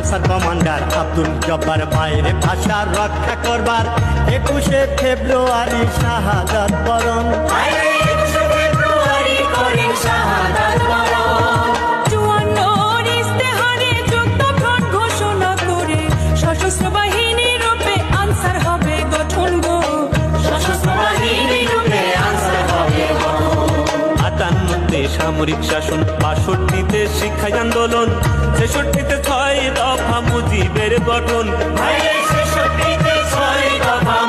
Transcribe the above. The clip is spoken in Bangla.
আনসার কমান্ডার আব্দুল জব্বার মায়ের ভাষা রক্ষা করবার 21শে ফেব্রুয়ারি শাহাদাত বরণ। সশস্ত্র বাহিনী রূপে আনসার হবে গঠন গো, সশস্ত্র বাহিনী রূপে আনসার হবে গঠন। 58তে সামরিক শাসন, 62তে শিক্ষা আন্দোলন, 66তে 6 দফা মুজিবের গঠন। 66তে 6 দফা